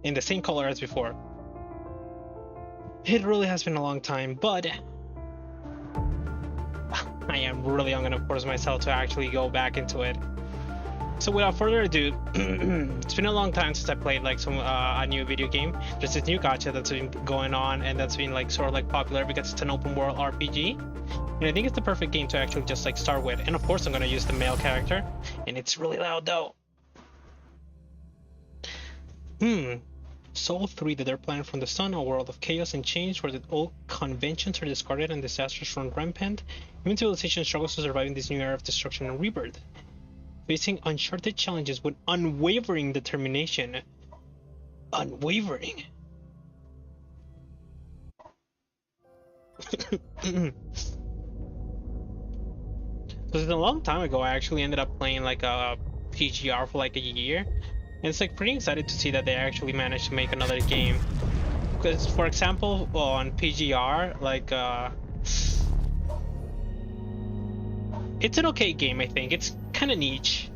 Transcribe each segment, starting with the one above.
in the same color as before. It really has been a long time, but I am really gonna force myself to actually go back into it. So without further ado, it's been a long time since I played like a new video game. There's this new gacha that's been going on, and that's been like sort of like popular because it's an open world RPG. And I think it's the perfect game to actually just like start with. And of course I'm gonna use the male character, and it's really loud though. Soul 3, the Dark Planet from the Sun, a world of chaos and change where the old conventions are discarded and disasters run rampant. Human civilization struggles to survive in this new era of destruction and rebirth, facing uncharted challenges with unwavering determination. Unwavering. Because a long time ago I actually ended up playing like a PGR for like a year. And it's like pretty excited to see that they actually managed to make another game. Because for example, on PGR, like it's an okay game. I think it's kind of niche.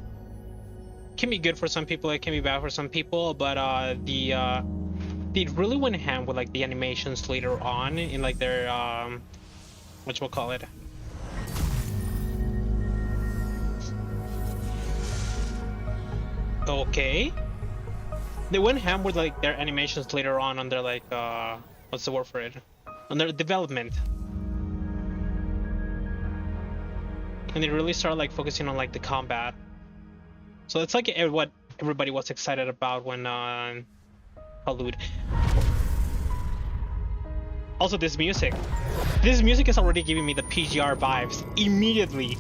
It can be good for some people, it can be bad for some people, but they really went ham with like the animations later on in like their whatchamacallit, okay, they went ham with like their animations later on their like what's the word for it, on their development, and they really started like focusing on like the combat. So it's like what everybody was excited about when Halud. Also this music is already giving me the PGR vibes immediately.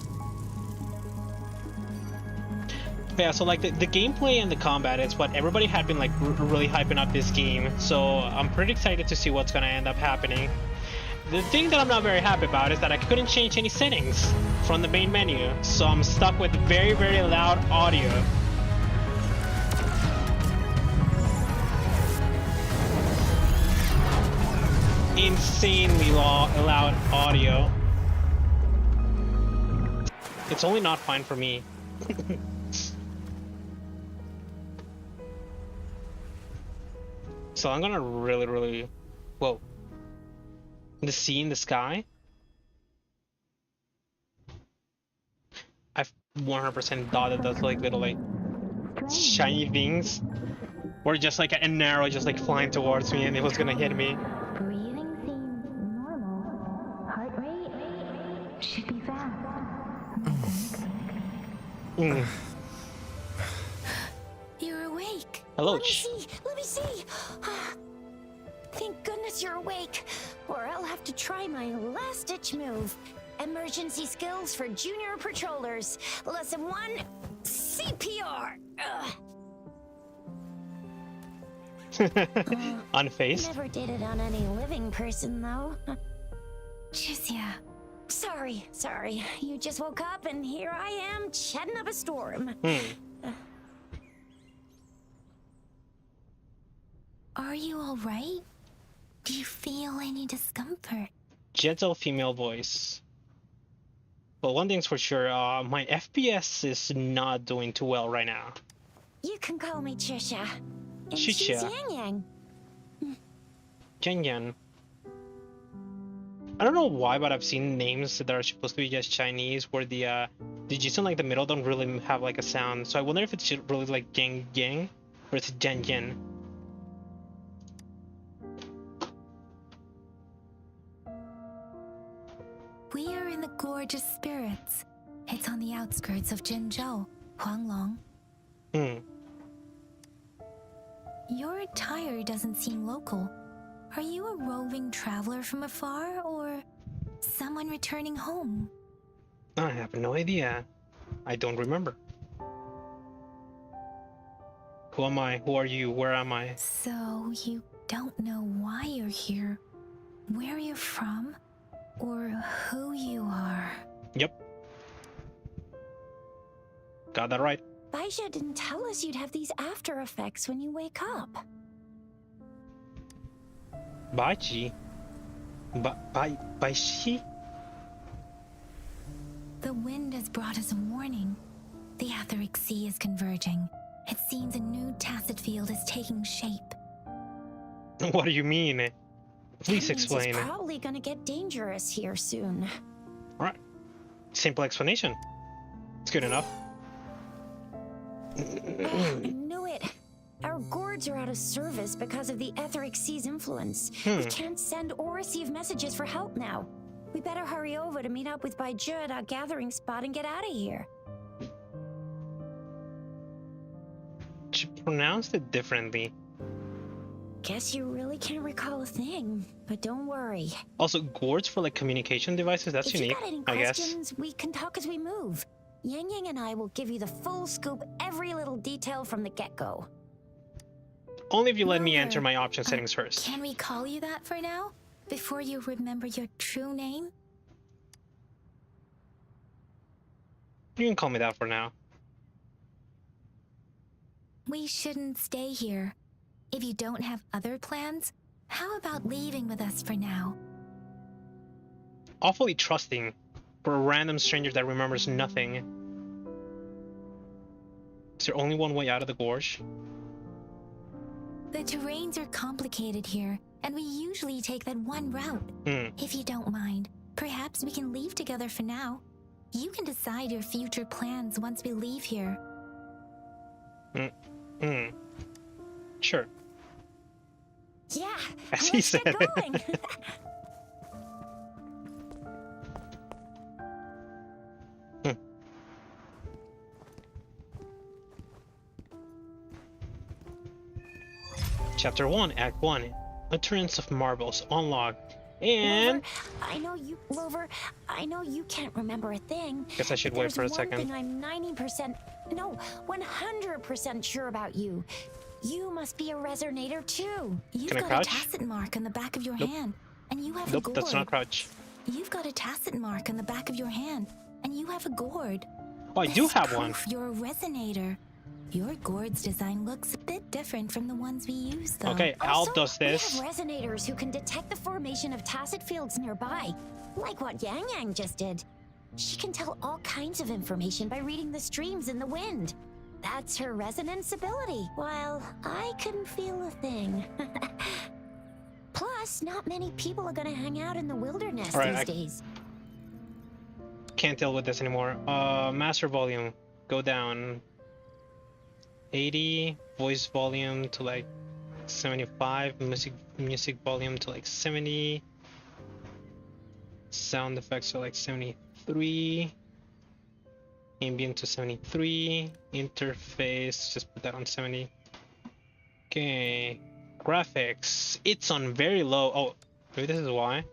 Yeah, so like the gameplay and the combat is what everybody had been like really hyping up this game, so I'm pretty excited to see what's gonna end up happening. The thing that I'm not very happy about is that I couldn't change any settings from the main menu, so I'm stuck with very, very loud audio. Insanely loud audio. It's only not fine for me. So I'm gonna really, whoa. The sea in the sky? I've 100% thought that that's like little like shiny things, or just like an arrow just like flying towards me and it was gonna hit me. Breathing seems normal. Heart rate should be fast. You're awake. Hello. Let me see. Thank goodness you're awake, or I'll have to try my last-ditch move. Emergency skills for junior patrollers. Lesson 1, CPR. Unfazed. Never did it on any living person, though. Juicia. Sorry. You just woke up, and here I am, chatting up a storm. Are you all right? Do you feel any discomfort? Gentle female voice. Well, one thing's for sure, my FPS is not doing too well right now. You can call me Trisha. And Trisha. she's Yang Yang. Yan. I don't know why, but I've seen names that are supposed to be just Chinese where the G's in like the middle don't really have like a sound. So I wonder if it's really like Yang Yang or it's Jen Yen. We are in the Gorgeous Spirits. It's on the outskirts of Jinzhou, Huanglong. Your attire doesn't seem local. Are you a roving traveler from afar, or someone returning home? I have no idea. I don't remember. Who am I? Who are you? Where am I? So you don't know why you're here, where you're from, or who you are? Yep. Got that right. Baisha didn't tell us you'd have these after effects when you wake up. Baichi? Baishi? The wind has brought us a warning. The Etheric Sea is converging. It seems a new tacit field is taking shape. What do you mean? Please That means explain. It's probably gonna get dangerous here soon. Alright. Simple explanation. It's good enough. I knew it. Our gourds are out of service because of the etheric sea's influence. We can't send or receive messages for help now. We better hurry over to meet up with Baiju at our gathering spot and get out of here. She pronounced it differently. Guess you really can't recall a thing, but don't worry. Also, gourds for like communication devices, that's If you unique, got any I guess. questions, we can talk as we move. Yang Yang and I will give you the full scoop, every little detail from the get-go. Only if you let me Rover, enter my option settings first. Can we call you that for now? Before you remember your true name? You can call me that for now. We shouldn't stay here. If you don't have other plans, how about leaving with us for now? Awfully trusting for a random stranger that remembers nothing. Is there only one way out of the gorge? The terrains are complicated here, and we usually take that one route. If you don't mind, perhaps we can leave together for now. You can decide your future plans once we leave here. Sure. Yeah, As he let's said. get going. Chapter 1, Act 1. Utterance of Marbles unlocked. And... Rover, I know you can't remember a thing. Guess I should but wait for a there's one second. thing I'm 100% sure about you. You must be a resonator too. You've Can I got crouch? a tacit mark on the back of your Nope. hand, and you have a Nope, gourd. that's not crouch. You've got a tacit mark on the back of your hand, and you have a gourd. Oh, I do This have proof one. You're a resonator. Your gourd's design looks a bit different from the ones we use, though. Okay, Al Also, does this. We have resonators who can detect the formation of tacit fields nearby, like what Yang Yang just did. She can tell all kinds of information by reading the streams in the wind. That's her resonance ability, while I couldn't feel a thing. Plus, not many people are gonna hang out in the wilderness Alright, these days. Can't deal with this anymore. Master volume. Go down. 80. Voice volume to like 75. Music volume to like 70. Sound effects to like 73. Ambient to 73. Interface, just put that on 70. Okay. Graphics. It's on very low. Oh, maybe this is why.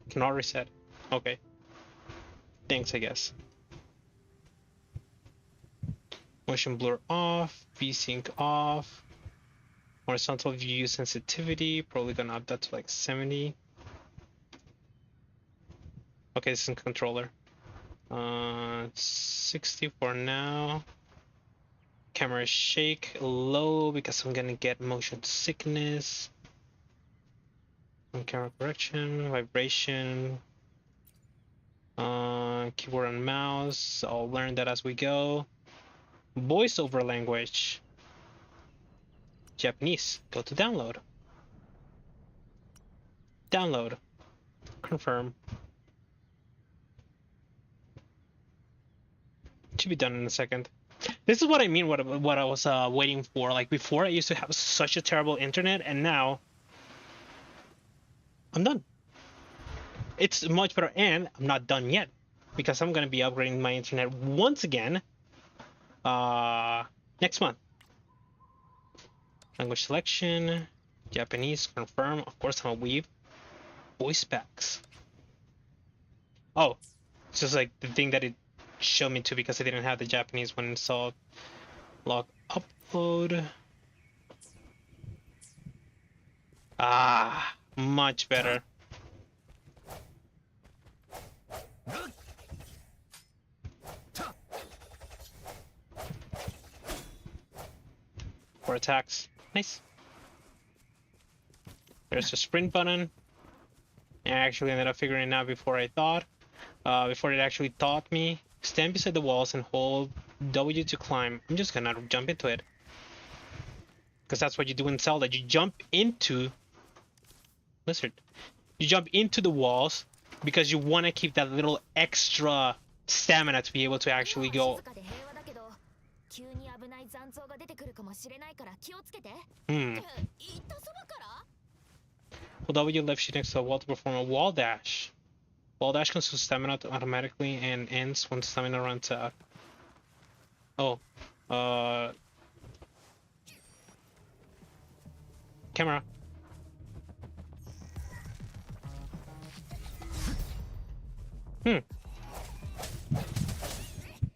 Cannot reset. Okay. Thanks, I guess. Motion blur off. VSync off. Horizontal view sensitivity. Probably gonna up that to like 70. Okay, this is in controller. 60 for now. Camera shake low because I'm gonna get motion sickness. Some camera correction, vibration. Keyboard and mouse. I'll learn that as we go. Voiceover language. Japanese. Go to download. Download. Confirm. Should be done in a second. This is what I mean, what I was waiting for. Like before, I used to have such a terrible internet, and now I'm done. It's much better, and I'm not done yet because I'm gonna be upgrading my internet once again next month. Language selection, Japanese, confirm. Of course, I'm a weeb. Voice packs. Oh, it's just like the thing that it showed me too because I didn't have the Japanese one installed. Log upload. Ah, much better. For attacks. Nice. There's a sprint button. I actually ended up figuring it out before I thought. Before it actually taught me. Stand beside the walls and hold W to climb. I'm just gonna jump into it. because that's what you do in Zelda. You jump into lizard. You jump into the walls because you want to keep that little extra stamina to be able to actually go. Hold W left shift next to a wall to perform a wall dash. Wall dash consumes stamina automatically and ends when stamina runs out. Oh. Camera.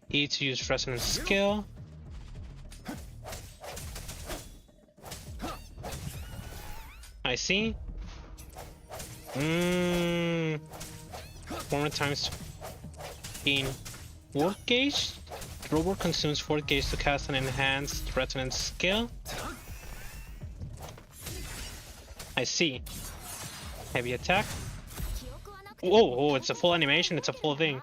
E to use resonance skill. I see. One more times in work gauge. Robot consumes 4 gauge to cast an enhanced resonance skill. I see. Heavy attack. Whoa, oh, it's a full animation, it's a full thing.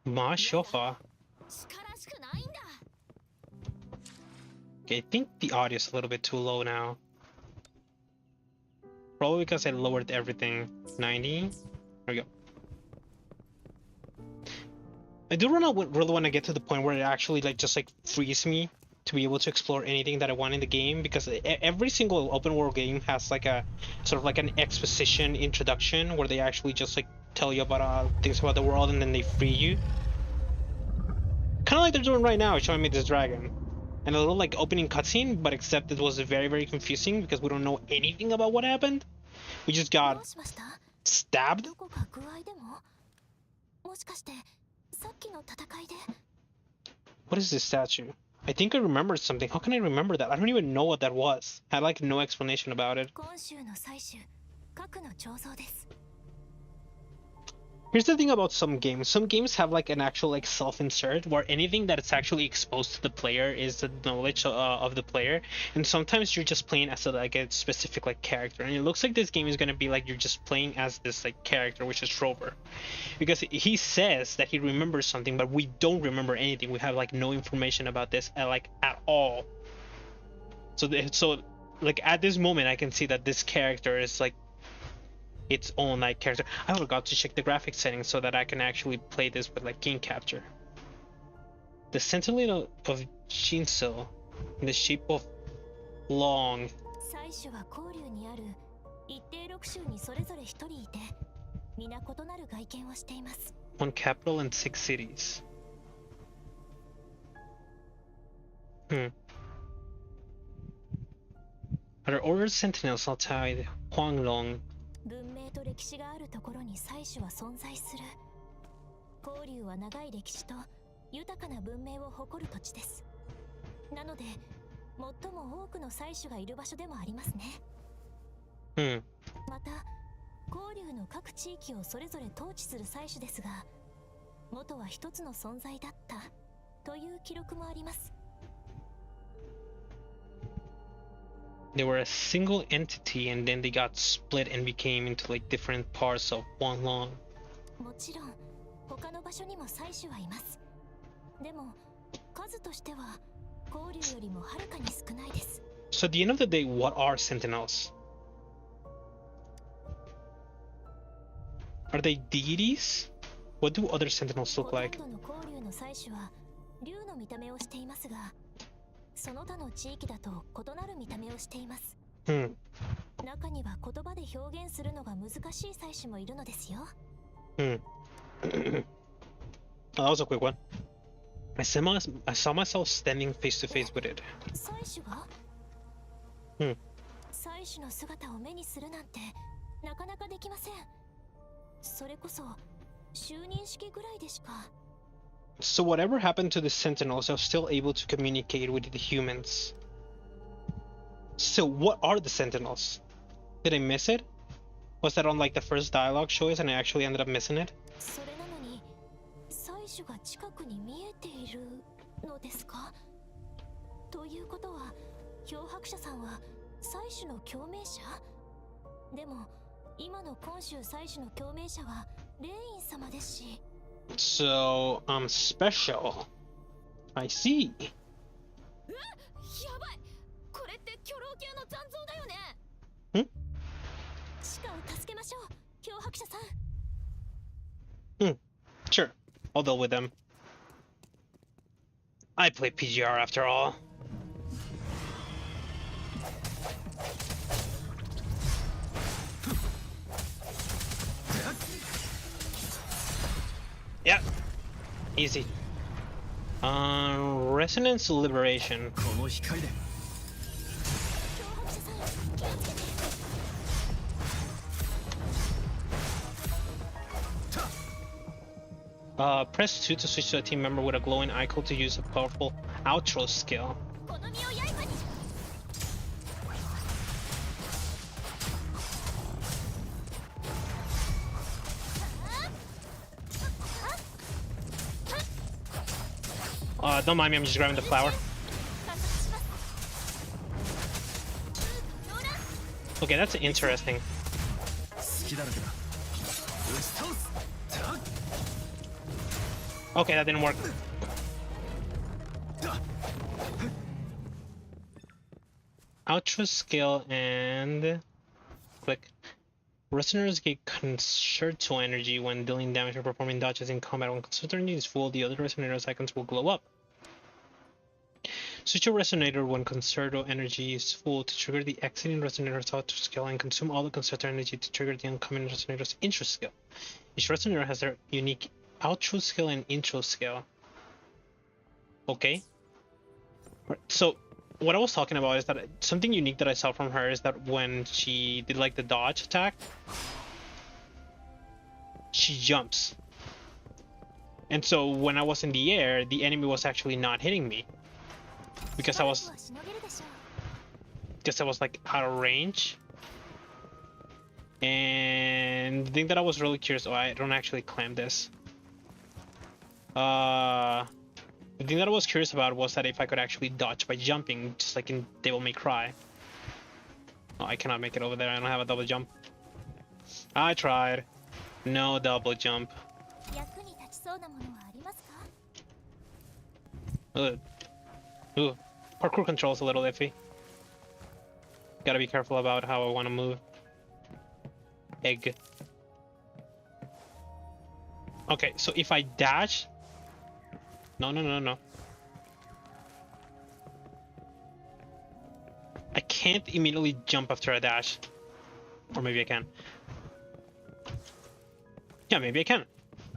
Ma Shofa. Okay, I think the audio is a little bit too low now. Probably because I lowered everything. 90. There we go. I do really want to get to the point where it actually just frees me to be able to explore anything that I want in the game, because every single open world game has like a sort of like an exposition introduction where they actually just tell you about things about the world and then they free you. Kind of like they're doing right now, showing me this dragon. And a little opening cutscene, but except it was very, very confusing because we don't know anything about what happened. We just got stabbed. What is this statue? I think I remembered something. How can I remember that? I don't even know what that was. I had no explanation about it. Here's the thing about some games. Some games have an actual self-insert where anything that it's actually exposed to the player is the knowledge of the player, and sometimes you're just playing as a specific character. And it looks like this game is gonna be you're just playing as this character, which is Rover, because he says that he remembers something, but we don't remember anything. We have no information about this at all. So at this moment, I can see that this character is its own character. I forgot to check the graphics settings so that I can actually play this with game capture. The Sentinel of Shinso in the shape of Long. One capital and 6 cities. Other ordered sentinels outside Huanglong. 文明と歴史があるところに祭祀は存在する。交流は長い歴史と豊かな文明を誇る土地です。なので、最も多くの祭祀がいる場所でもありますね。また、交流の各地域をそれぞれ統治する祭祀ですが、元は一つの存在だったという記録もあります。They were a single entity and then they got split and became into different parts of Huanglong. もちろん他の場所にも祭司はいます。でも数としては交流よりもはるかに少ないです。So at the end of the day, what are sentinels? Are they deities? What do other sentinels look like? ほとんどの交流の祭司は竜の見た目をしていますが、その他の地域だと異なる見た目をしています。中には言葉で表現するのが難しい祭司もいるのですよ。Oh, that was a quick one. I saw myself standing face to face with it. 祭司が？祭司の姿を目にするなんてなかなかできません。それこそ就任式ぐらいでしか。So whatever happened to the sentinels are still able to communicate with the humans. So what are the sentinels? Did I miss it? Was that on the first dialogue choice and I actually ended up missing it? それなのに祭司が近くに見えているのですか？ということは漂白者さんは祭司の共鳴者？でも今の今週祭司の共鳴者はレイン様ですし。So I'm special. I see. やばい、これって巨老系の残像だよね。ん？シカを助けましょう、脅迫者さん。Sure. I'll deal with them. I play PGR after all. Yeah. Easy. Resonance Liberation. この光で Press 2 to switch to a team member with a glowing icon to use a powerful outro skill. この身を刃に。Don't mind me, I'm just grabbing the flower. 加速します。ローラ Okay, that's interesting. 隙だらけだ打ち倒すタッ Okay, that didn't work. Outro skill and click. Resonators get concerto energy when dealing damage or performing dodges in combat. When concerto energy is full, the other resonators icons will glow up. Switch your resonator when concerto energy is full to trigger the exiting resonator's outro skill and consume all the concerto energy to trigger the incoming resonator's intro skill. Each resonator has their unique outro skill and intro skill. Okay. So what I was talking about is that something unique that I saw from her is that when she did like the dodge attack, she jumps. And so when I was in the air, the enemy was actually not hitting me because I was しのげるでしょう。 like out of range. And the thing that I was really curious, I don't actually claim this. The thing that I was curious about was that if I could actually dodge by jumping, just like in Devil May Cry. Oh, I cannot make it over there. I don't have a double jump. I tried. No double jump. 役に立ちそうなものはありますか？ Ooh. Parkour control's a little iffy. Gotta be careful about how I want to move. Egg. Okay, so if I dash... No. I can't immediately jump after a dash. Or maybe I can. Yeah, maybe I can.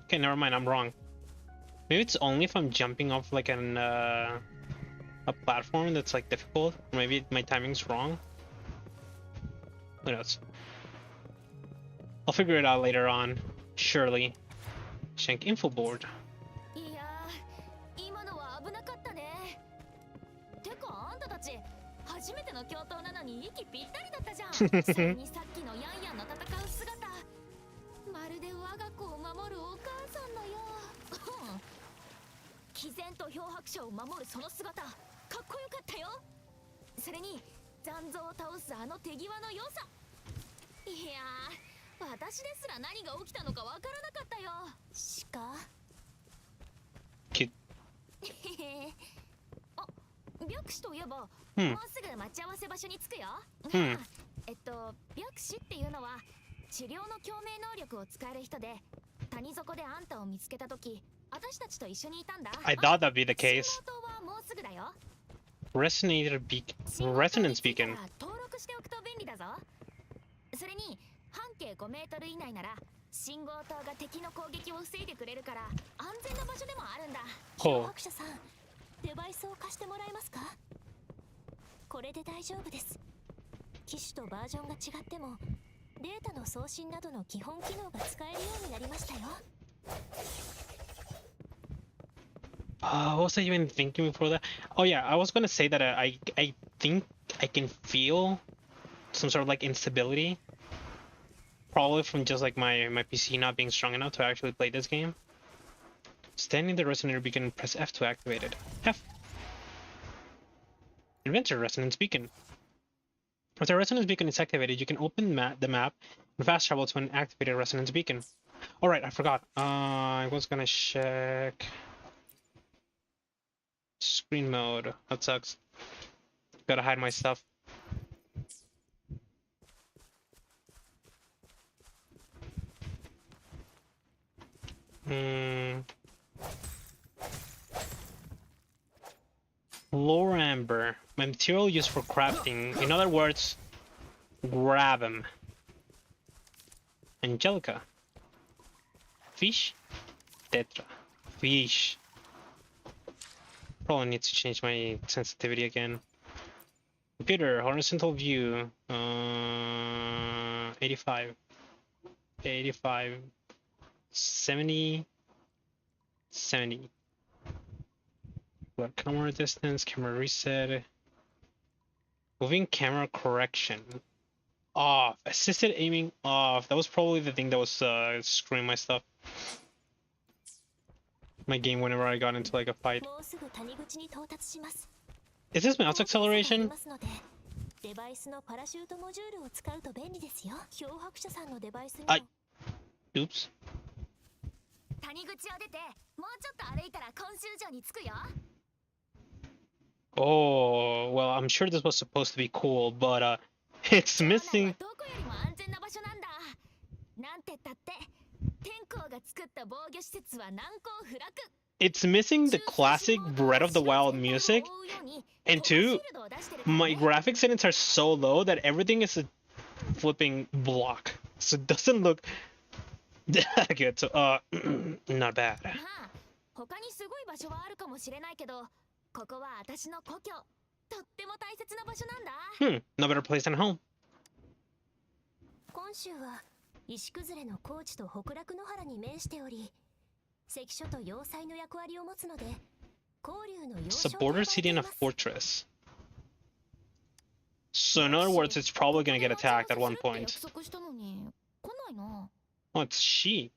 Okay, never mind, I'm wrong. Maybe it's only if I'm jumping off like a platform that's like difficult. Or maybe my timing's wrong. Who knows? I'll figure it out later on. Surely. Shank info board. いやー、今のは危なかったね。てかあんたたち初めての共闘なのに息ぴったりだったじゃん。それにさっきのヤンヤンの戦う姿、まるで我が子を守るお母さんのよう。毅然と漂白者を守るその姿、かっこよかったよ。それに残像を倒すあの手際の良さ。いやー、私ですら何が起きたのかわからなかったよ。鹿？ Cute. あ、白紙といえば、うんもうすぐ待ち合わせ場所に着くよ。うん白紙っていうのは治療の共鳴能力を使える人で、谷底であんたを見つけたとき、私たちと一緒にいたんだ。 I thought that'd be the case. 信号塔はもうすぐだよ。 Resonance beacon. 登録しておくと便利だぞ。それに半径5メートル以内なら信号塔が敵の攻撃を防いでくれるから安全な場所でもあるんだ。ほう漂白者さん、デバイスを貸してもらえますか？これで大丈夫です。機種とバージョンが違ってもデータの送信などの基本機能が使えるようになりましたよ。 What was I even thinking before that? Oh yeah, I was gonna say that I think I can feel some sort of like instability. Probably from just like my PC not being strong enough to actually play this game. Stand in the resonator beacon and press F to activate it. F. Inventor Resonance Beacon. If the Resonance Beacon is activated, you can open the map and fast travel to an activated Resonance Beacon. All right, I forgot. I was gonna check screen mode. That sucks. Gotta hide my stuff. Lore amber, material used for crafting. In other words, grab 'em. Angelica. Fish. Tetra. Fish. Probably need to change my sensitivity again. Computer, horizontal view. 85. 85. 70. 70. What camera distance, camera reset. Moving camera correction. Off. Assisted aiming off. That was probably the thing that was screwing my stuff. My game whenever I got into like a fight. Is this mouse acceleration? Oops. Oh, well, I'm sure this was supposed to be cool, but it's missing. It's missing the classic Breath of the Wild music, and two, my graphics settings are so low that everything is a flipping block, so it doesn't look that good. So, not bad. No better place than home. 本州は石崩れの高地と北洛野原に面しており、関所と要塞の役割を持つので、交流の要衝 It's a border city and a fortress. So in other words, it's probably gonna get attacked at one point. Oh, it's she.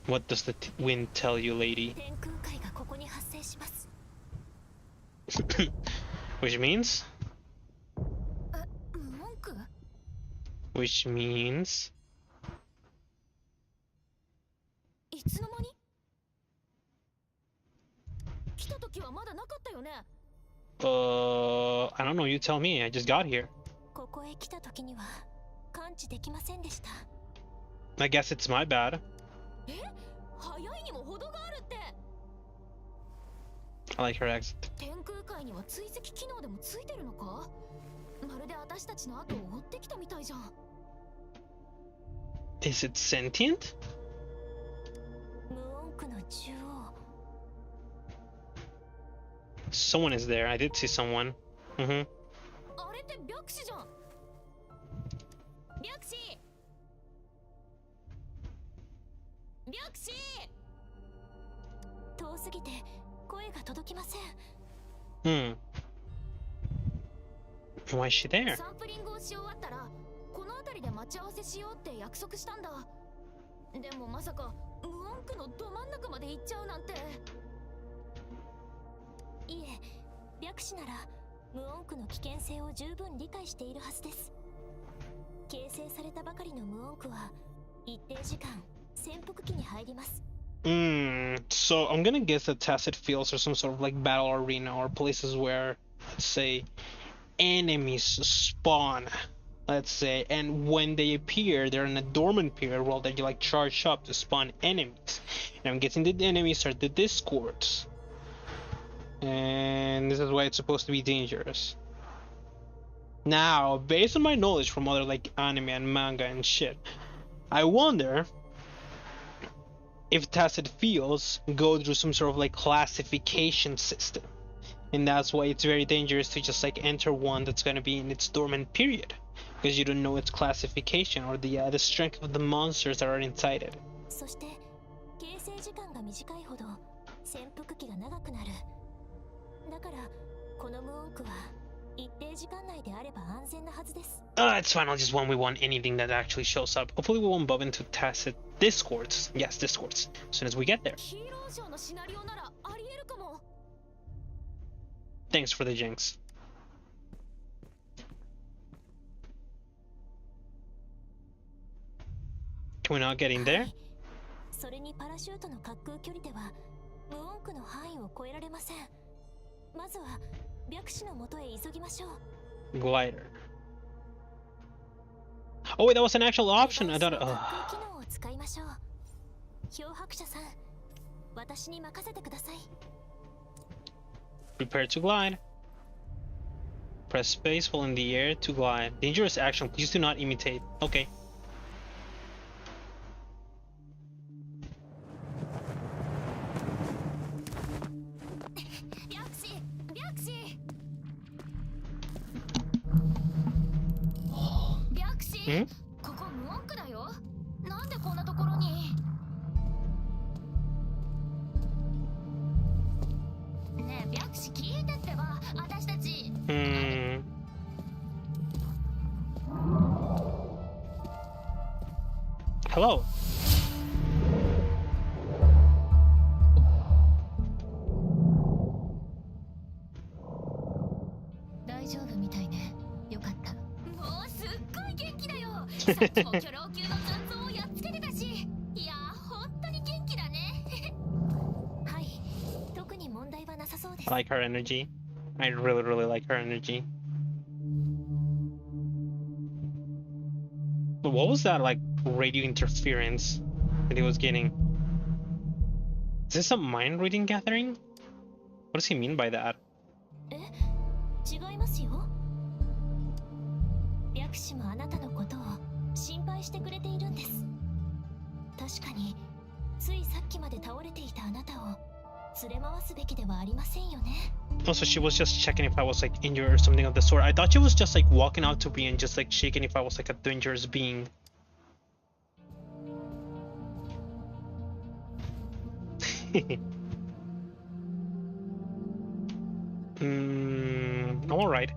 What does the wind tell you, lady? Which means? Which means? I don't know, you tell me, I just got here. I guess it's my bad. I like her accent. Is it sentient? Someone is there. I did see someone. Mm-hmm. 遠すぎて声が届きません。Why is she there? サンプリングをし終わったらこの辺りで待ち合わせしようって約束したんだ。でもまさか無音区のど真ん中まで行っちゃうなんて。いえ、白紙なら無音区の危険性を十分理解しているはずです。形成されたばかりの無音区は一定時間潜伏期に入ります。So I'm gonna guess that tacit fields are some sort of like battle arena or places where, let's say, enemies spawn, let's say, and when they appear, they're in a dormant period while they like charge up to spawn enemies. And I'm guessing the enemies are the discords. And this is why it's supposed to be dangerous. Now, based on my knowledge from other like anime and manga and shit, I wonder if tacit fields go through some sort of like classification system, and that's why it's very dangerous to just like enter one that's going to be in its dormant period, because you don't know its classification or the strength of the monsters that are inside it. そして形成時間が短いほど潜伏期が長くなる。だからこの無音区は It's fine, I'll just 1v1 anything that actually shows up. Hopefully we won't bump into tacit discords. Yes, discords. As soon as we get there. Thanks for the jinx. Can we not get in there? Glider. Oh wait, that was an actual option. I thought. Prepare to glide. Press space while in the air to glide. Dangerous action. Please do not imitate. Okay. Hmm? Hello. I like her energy. I really like her energy. But what was that like radio interference that he was getting? Is this a mind reading gathering? What does he mean by that? Also, she was just checking if I was like injured or something of the sort. I thought she was just like walking out to me and just like shaking if I was like a dangerous being. All right.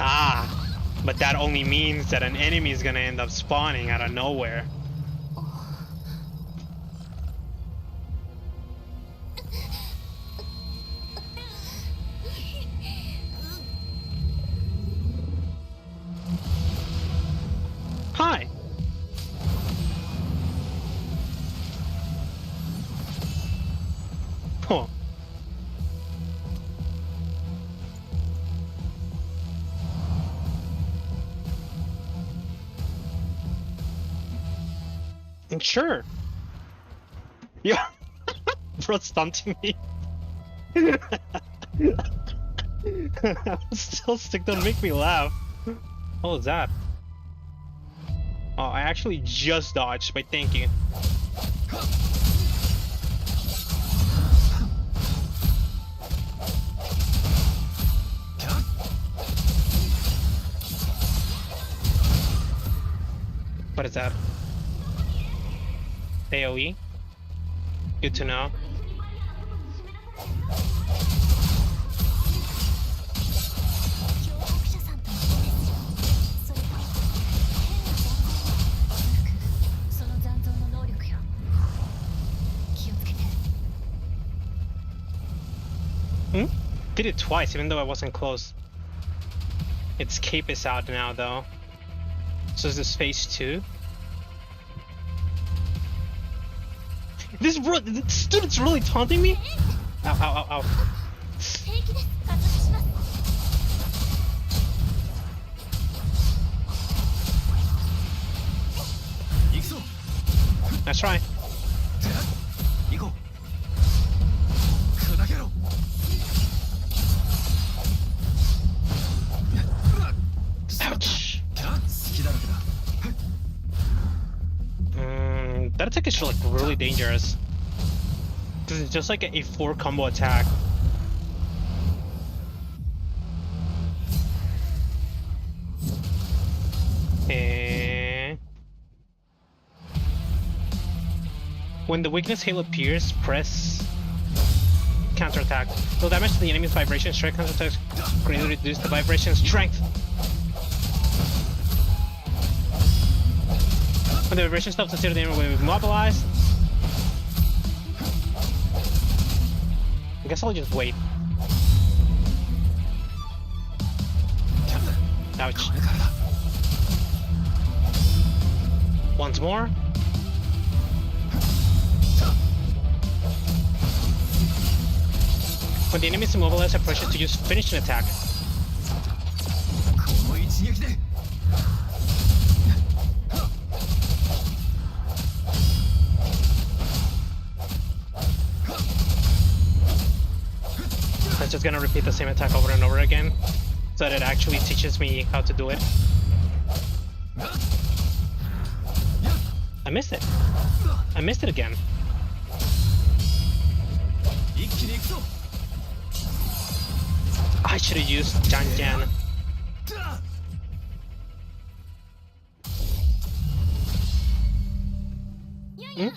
Ah, but that only means that an enemy is gonna end up spawning out of nowhere. Hi. Huh. Sure. Yeah. Bro, stunting me. Still stick, don't make me laugh. What was that? Oh, I actually just dodged, but thank you. What is that? AoE? Good to know. Did it twice, even though I wasn't close. Its cape is out now, though. So is this phase 2? This dude's really taunting me? Ow, ow, ow, ow. Let's try. Ouch. That attack is like really dangerous. This is just like a 4 combo attack. When the weakness hail appears, press counterattack. Deal damage to the enemy's vibration. Strike counterattacks greatly reduce the vibration strength. When the vibration stops, consider the enemy will be mobilized. I guess I'll just wait. Ouch. Once more. When the enemy is immobilized, I pressure to use finishing attack. I'm just gonna repeat the same attack over and over again, so that it actually teaches me how to do it. I missed it. I missed it again. I should have used Janjan. Hmm?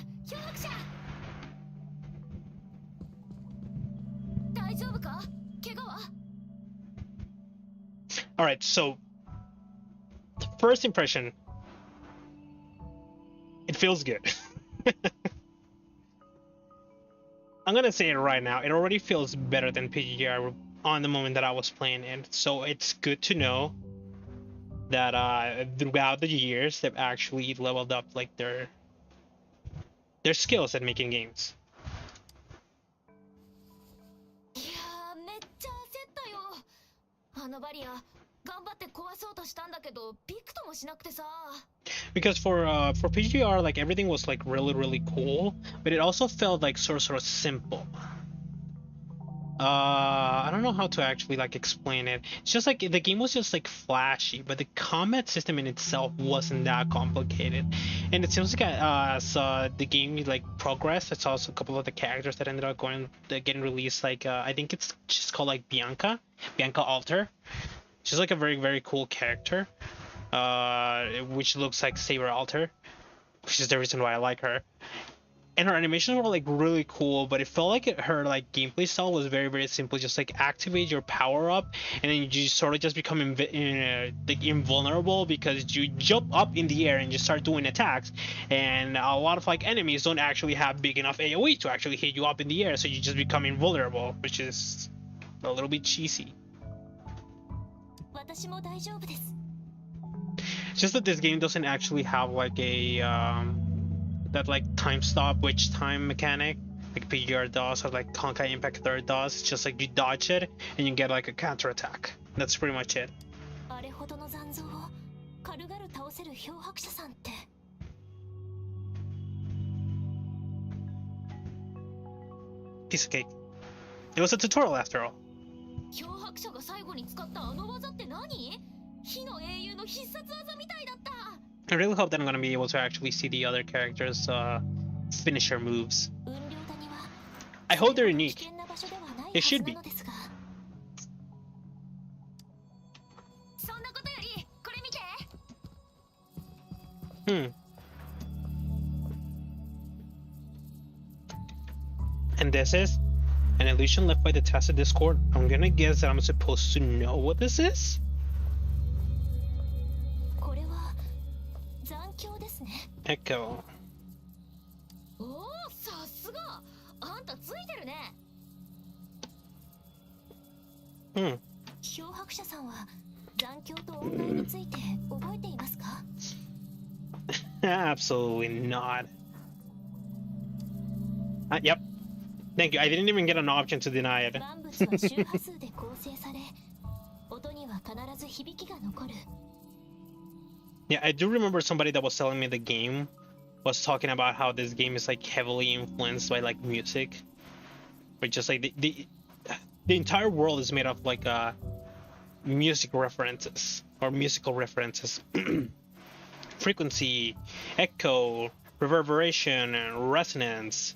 Alright, so the first impression, it feels good. I'm gonna say it right now, it already feels better than PGR on the moment that I was playing it, so it's good to know that throughout the years they've actually leveled up like their skills at making games. Because for PGR, like everything was like really cool, but it also felt like sort of simple. I don't know how to actually like explain it. It's just like the game was just like flashy, but the combat system in itself wasn't that complicated. And it seems like as the game like progressed, it's also a couple of the characters that ended up getting released. Like I think it's just called like Bianca Alter. She's like a very cool character, which looks like Saber Alter, which is the reason why I like her. And her animations were like really cool, but it felt like her like gameplay style was very simple. Just like activate your power up, and then you sort of just become like invulnerable because you jump up in the air and just start doing attacks. And a lot of like enemies don't actually have big enough AOE to actually hit you up in the air, so you just become invulnerable, which is a little bit cheesy. It's just that this game doesn't actually have like a that like time stopwatch time mechanic like PGR does or like Honkai Impact 3 does. It's just like you dodge it and you get like a counter attack. That's pretty much it. Piece of cake. It was a tutorial after all. I really hope that I'm gonna be able to actually see the other characters' finisher moves. I hope they're unique. They should be. And this is an illusion left by the Tacit Discord. I'm gonna guess that I'm supposed to know what this is? Echo. Absolutely not. Yep. Thank you. I didn't even get an option to deny it. Yeah, I do remember somebody that was telling me the game was talking about how this game is like heavily influenced by like music, but just like the entire world is made of like music references or musical references. Frequency, echo, reverberation, and resonance.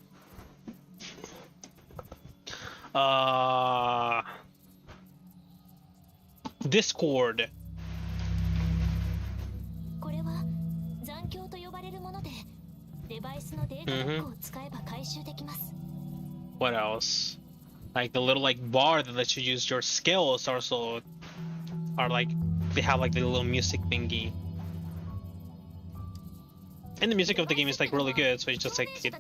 Discord. What else? Like the little like bar that lets you use your skills also are like they have like the little music thingy. And the music of the game is like really good, so it's just like it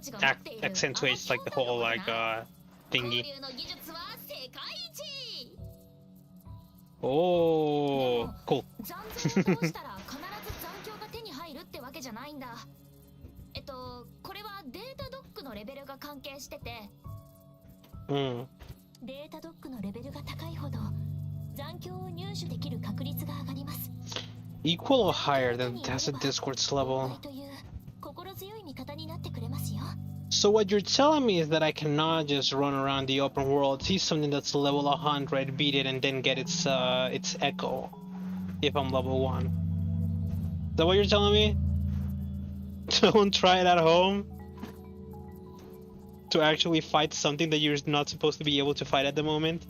accentuates like the whole like thingy. Oh, cool. Mm. Equal or higher than that's a Discord's level. So what you're telling me is that I cannot just run around the open world, see something that's level 100, beat it, and then get its echo if I'm level 1. Is that what you're telling me? Don't try it at home? To actually fight something that you're not supposed to be able to fight at the moment?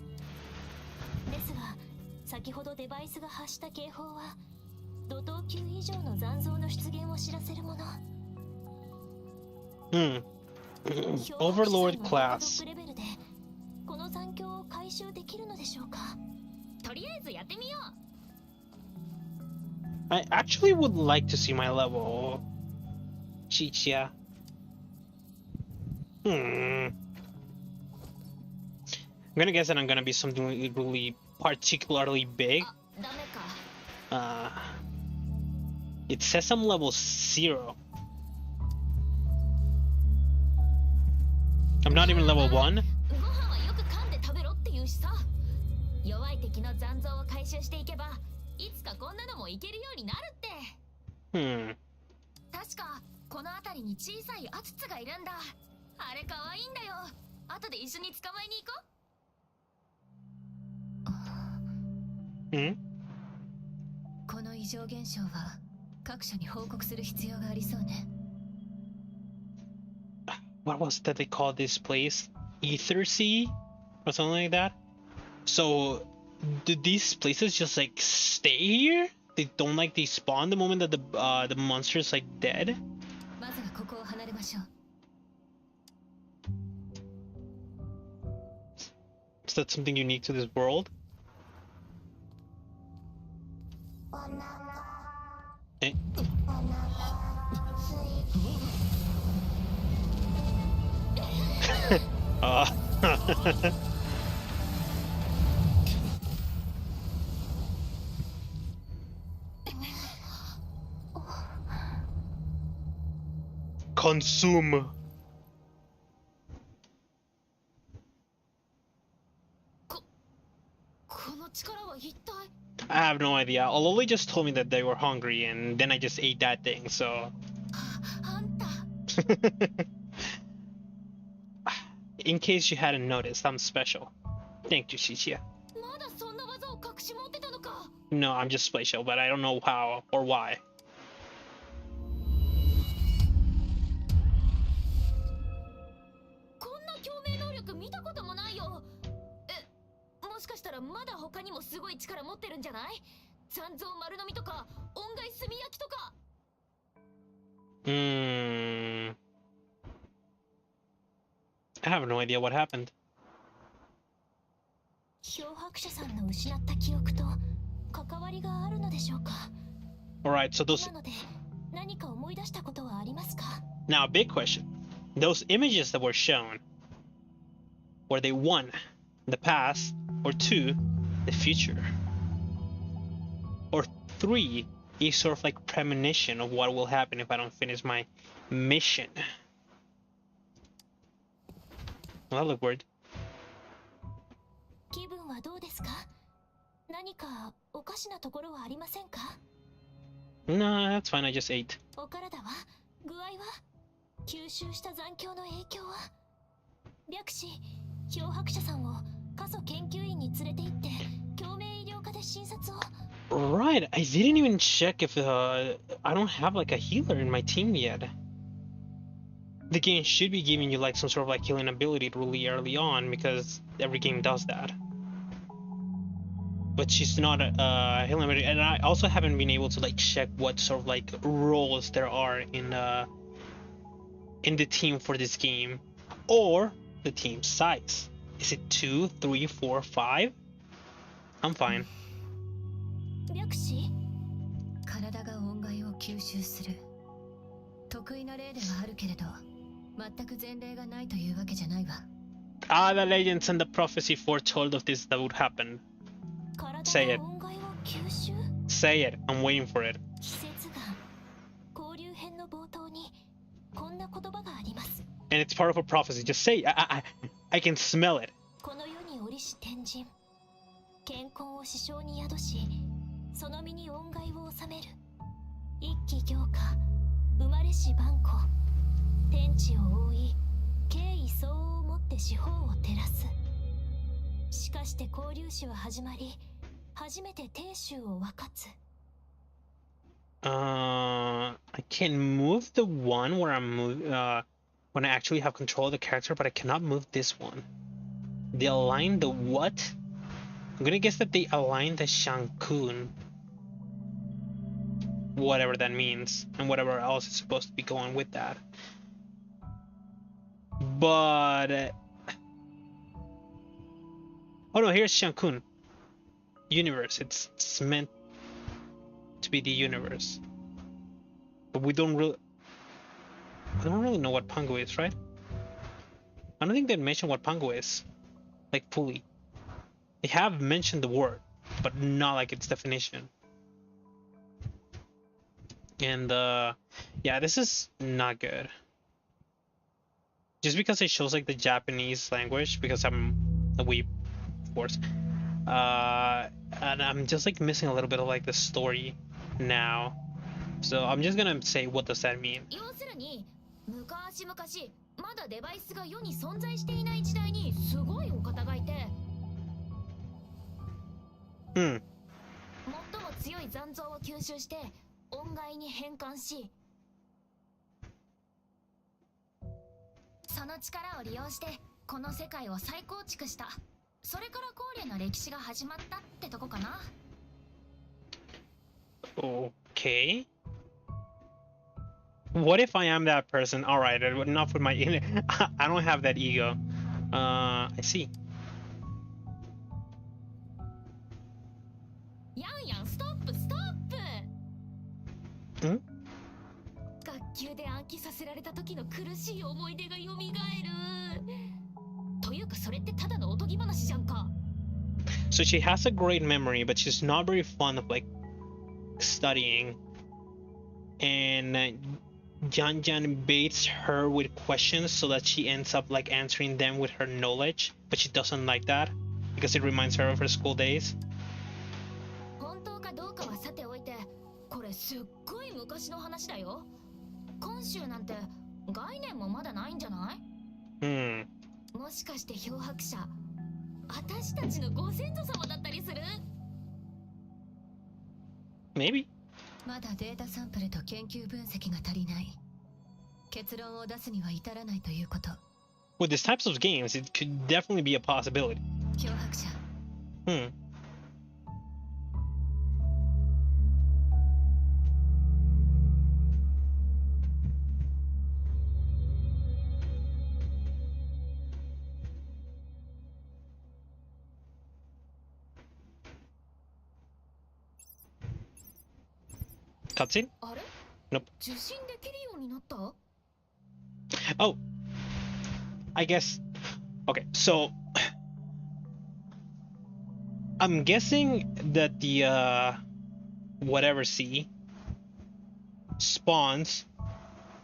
Overlord class. I actually would like to see my level. Chichia. I'm gonna guess that I'm gonna be something really particularly big. It says I'm level 0. I'm not even level 1. What was that they called this place? Ether Sea? Or something like that? So, do these places just like stay here? They don't like they spawn the moment that the monster's like dead? Is that something unique to this world? Eh? Consume. I have no idea. Ololi just told me that they were hungry, and then I just ate that thing, so... In case you hadn't noticed, I'm special. Thank you, Shichia. No, I'm just special, but I don't know how or why. I have no idea what happened. Alright, so those... Now, big question. Those images that were shown, were they 1, the past, or 2, the future? Or 3, a sort of like premonition of what will happen if I don't finish my mission? Well, that looked weird. No, that's fine, I just ate. Right, I didn't even check if I don't have like a healer in my team yet. The game should be giving you like some sort of like healing ability really early on, because every game does that. But she's not a healing ability, and I also haven't been able to like check what sort of like roles there are in in the team for this game, or the team size. Is it 2, 3, 4, 5? I'm fine. 略詞体が音階を吸収する。得意な例ではあるけれど、全く前例がないというわけじゃないわ。Ah, the legends and the prophecy foretold of this that would happen. Say it. 体が音階を吸収 Say it. I'm waiting for it. 季節が交流編の冒頭にこんな言葉があります。 And it's part of a prophecy. Just say it. I can smell it. この世に折し天神、健康を支障に宿し、その身に恩害を収める。一気行化、生まれし万古、天地を覆い、敬意相応をもって四方を照らす。しかして交流史は始まり、初めて天衆を分かつ。I can move the one where when I actually have control of the character, but I cannot move this one. They align the what? I'm gonna guess that they align the Shankun. Whatever that means, and whatever else is supposed to be going with that. But oh no, here's Shankun. Universe. It's meant to be the universe. But we don't really know what Pangu is, right? I don't think they mentioned what Pangu is, like fully. They have mentioned the word, but not like its definition. And yeah, this is not good. Just because it shows like the Japanese language, because I'm a weeb, of course. And I'm just like missing a little bit of like the story now. So I'm just gonna say, what does that mean? 要するに、昔々まだデバイスが世に存在していない時代にすごいお方がいて、最も強い残像を吸収して音階に変換し、その力を利用してこの世界を再構築した。それから光齢の歴史が始まったってとこかな。Okay. What if I am that person? All right, enough with my I don't have that ego. I see. やんやん、ストップストップ。ん？学級で暗記させられた時の苦しい思い出が蘇る。というかそれってただのおとぎ話じゃんか。So she has a great memory, but she's not very fond of like studying. And Jan Jan baits her with questions so that she ends up like answering them with her knowledge, but she doesn't like that because it reminds her of her school days. 本当かどうかはさておいて、これすっごい昔の話だよ。今週なんて概念もまだないんじゃない？もしかして漂白者、私たちのご先祖様だったりする？ Maybe. まだデータサンプルと研究分析が足りない。結論を出すには至らないということ。With these types of games, it could definitely be a possibility. 漂白者。Cutscene? あれ？ Nope. 受信できるようになった？ Oh, I guess. Okay, so I'm guessing that the whatever sea spawns,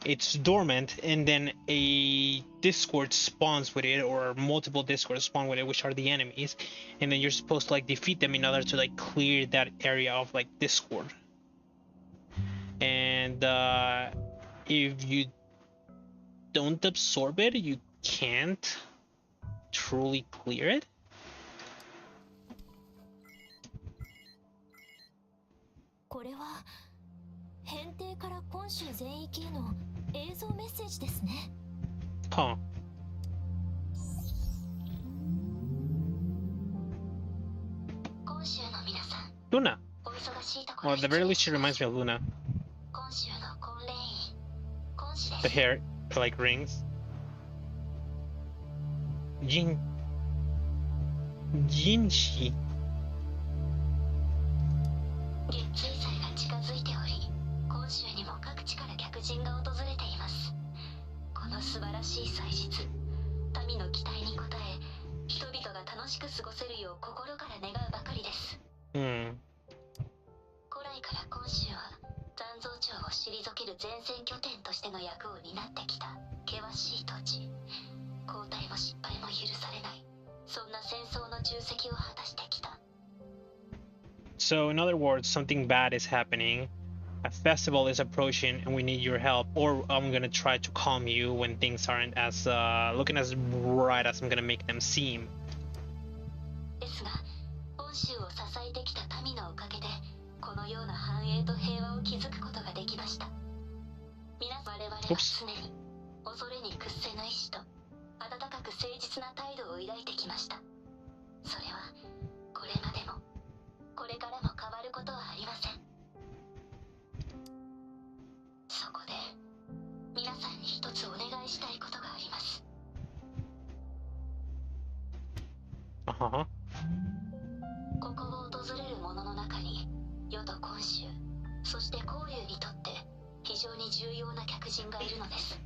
it's dormant, and then a Discord spawns with it, or multiple Discords spawn with it, which are the enemies, and then you're supposed to like defeat them in order to like clear that area of like Discord. And if you don't absorb it, you can't truly clear it. これは編定から今週全域への映像メッセージですね。Huh. 今週の皆さん、 Luna. お忙しいところ Well, at the very least, she reminds me of Luna. 今週の婚礼員、今週です。 The hair. like rings. Jinshi. 月水祭が近づいており、今週にも各地から客人が訪れています。この素晴らしい祭日、民の期待に応え、人々が楽しく過ごせるよう心から願うばかりです。古来から今週は残像町を退ける前線拠点としての役を担ってきた険しい土地。後退も失敗も許されない、そんな戦争の重責を果たしてきた。So in other words, something bad is happening. A festival is approaching and we need your help, or I'm gonna try to calm you when things aren't as looking as bright as I'm gonna make them seem. ですが、本州を支えてきた民のおかげで、このような繁栄と平和を築くことができました。皆我々は常に恐れに屈せぬ意志と温かく誠実な態度を抱いてきました。それはこれまでもこれからも変わることはありません。そこで皆さんに一つお願いしたいことがあります。ここを訪れる者の中に世と今週、そして交流にとって非常に重要な客人がいるのです。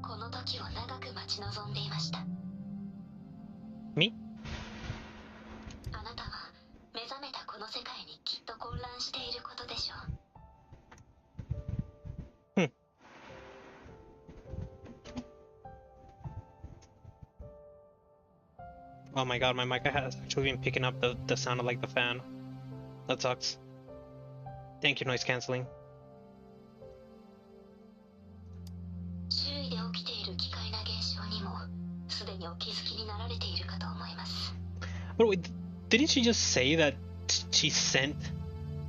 この時を長く待ち望んでいました。Me? あなたは目覚めたこの世界にきっと混乱していることでしょう。Oh my god, my mic has actually been picking up the sound of like the fan. That sucks. Thank you, noise canceling. 周囲で起きている奇怪な現象にもすでにお気づきになられているかと思います。But wait, didn't she just say that she sent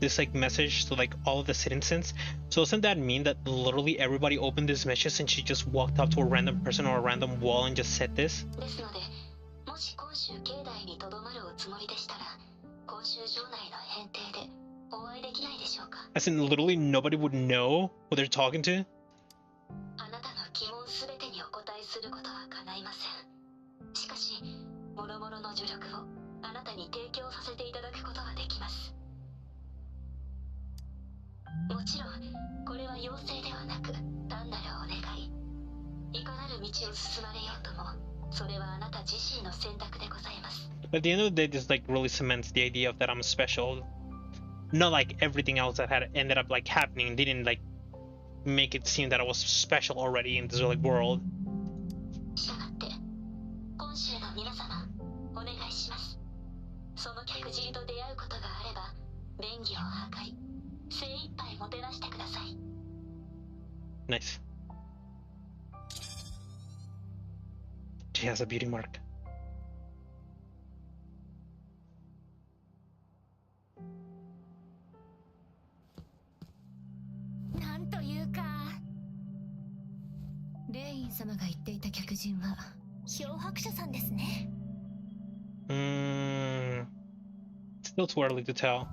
this like message to like all of the citizens? So doesn't that mean that literally everybody opened this message and she just walked up to a random person or a random wall and just said this? ですので、もし今週境内にとどまるおつもりでしたら、今週城内の返邸でお会いできないでしょうか。As in literally nobody would know who they're talking to? あなたの疑問すべてにお答えすることは叶いません。しかし、諸々の助力をあなたに提供させていただくことはできます。もちろん、これは要請ではなく、単なるお願い。いかなる道を進まれようとも、それはあなた自身の選択でございます。But at the end of the day, this like really cements the idea of that I'm special. Not like everything else that had ended up like happening didn't like make it seem that I was special already in this like world. したがって、今週の皆様、お願いします。その客人と出会うことがあれば、便宜を図り、精一杯もてなしてください。Nice. She has a beauty mark. なんというか、レイン様が言っていた客人は漂白者さんですね。Still too early to tell.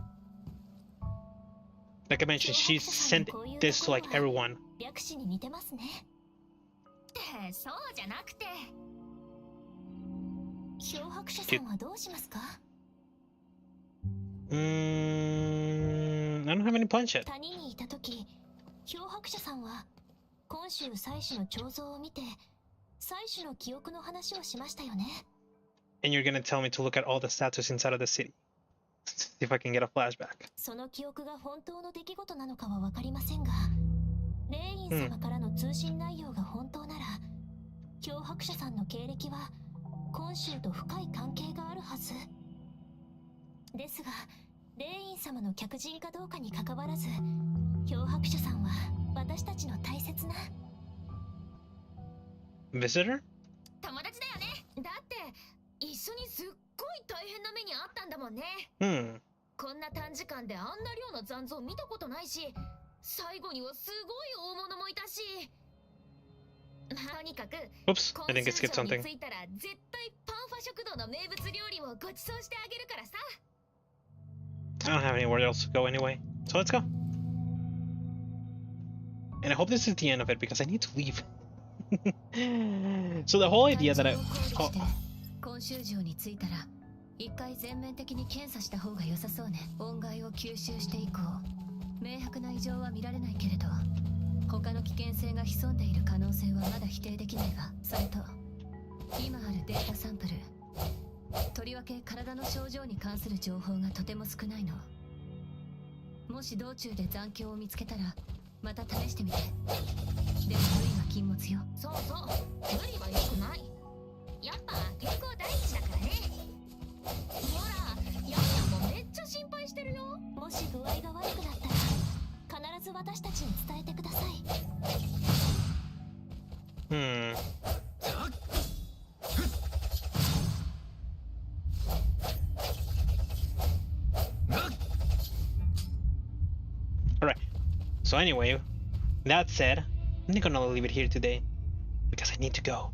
Like I mentioned, she sent this to like everyone. 略詞に似てますね。ってそうじゃなくて。漂白者さんはどうしますか？ I don't have any plans yet. 谷にいた時、漂白者さんは今週採取の彫像を見て採取の記憶の話をしましたよね。And you're gonna tell me to look at all the statues inside of the city. See if I can get a flashback. その記憶が本当の出来事なのかはわかりませんが、レイン様からの通信内容が本当なら、脅迫者さんの経歴は今週と深い関係があるはず。ですが、レイン様の客人かどうかに関わらず、脅迫者さんは私たちの大切な Visitor? 友達だよね。だって一緒にすっごい大変な目にあったんだもんね。こんな短時間であんな量の残像見たことないし、最後にはすごい大物もいたし。とにかく Oops, I think I 今週 skipped 城に something. 着いたら絶対パンファ食堂の名物料理をご馳走してあげるからさ。I don't have anywhere else to go anyway, so let's go. And I hope this is the end of it because I need to leave. So the whole idea that I... Oh. 今週城に着いたら一回全面的に検査した方が良さそうね。音害を吸収して以降、明白な異常は見られないけれど、他の危険性が潜んでいる可能性はまだ否定できないが、それと今あるデータサンプル、とりわけ体の症状に関する情報がとても少ないの。もし道中で残響を見つけたらまた試してみて。でも無理は禁物よ。そうそう、無理は良くない。やっぱ健康第一だからね。ほら、ヤンヤンもめっちゃ心配してるよ。もし具合が悪くなったら必ず私たちに伝えてください。Alright, so anyway, that said, I'm gonna leave it here today because I need to go.